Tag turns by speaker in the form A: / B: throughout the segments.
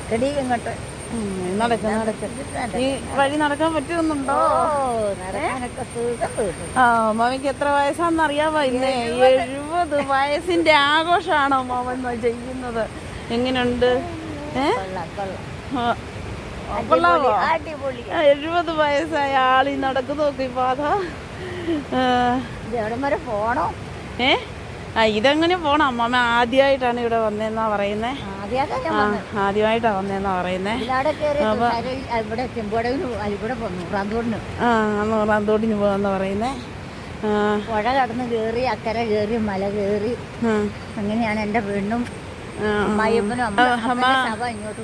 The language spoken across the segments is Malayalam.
A: നടക്കടി ഇങ്ങോട്ട്.
B: ഈ വഴി നടക്കാൻ പറ്റുന്നുണ്ടോ? മാമിക്ക് എത്ര വയസ്സാന്ന് അറിയാമോ? ഇന്ന് 70 വയസ്സിന്റെ ആഘോഷമാണോ മാമൻ ചെയ്യുന്നത്? എങ്ങനെയുണ്ട്? 70 വയസ്സായ ആളീ നടക്കുന്നു നോക്കി പാത.
A: പോണോ?
B: ഇതെങ്ങനെ പോണം? അമ്മമ്മ ആദ്യമായിട്ടാണ് ഇവിടെ വന്നേന്നാ പറയുന്നേ. ആദ്യമായിട്ടാ വന്നേന്നാ പറയുന്നേ. നൂറാന്തോട്ടിന് പോവാന്ന് പറയുന്നേ.
A: പുഴ കടന്ന് കയറി, അക്കരെ കയറി, മല കയറി, അങ്ങനെയാണ് എൻ്റെ വീണ്ടും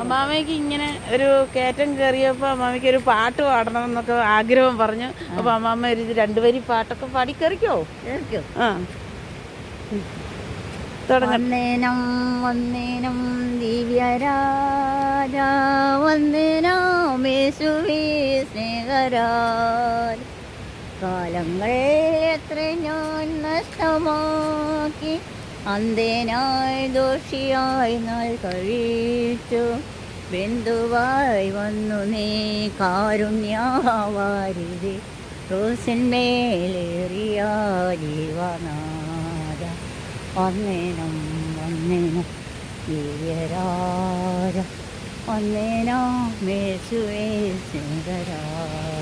B: അമ്മാമയ്ക്ക് ഇങ്ങനെ ഒരു കയറ്റം കയറിയപ്പോൾ അമ്മാമയ്ക്ക് ഒരു പാട്ട് പാടണം എന്നൊക്കെ ആഗ്രഹം പറഞ്ഞു. അപ്പൊ അമ്മാമ്മ ഒരു 2 വരി പാട്ടൊക്കെ പാടി കയറിക്കോ?
A: വന്ദേനം വന്ദേനം ദിവ്യരാജ, വന്ദേനം യേശുവേ സ്നേഹരാജ. കാലങ്ങൾ എത്ര ഞാൻ നഷ്ടമാക്കി, അന്ധനായി ദോഷിയായി നാൾ കഴിച്ചു. ബന്ധുവായി വന്നു നീ കാരുണ്യവാരിധി, ക്രൂശിന്മേലേറിയ ജീവനാഥ. വന്ദേനം വന്ദേനം ദിവ്യരാജ, വന്ദേനം യേശുവേ സ്നേഹരാജ.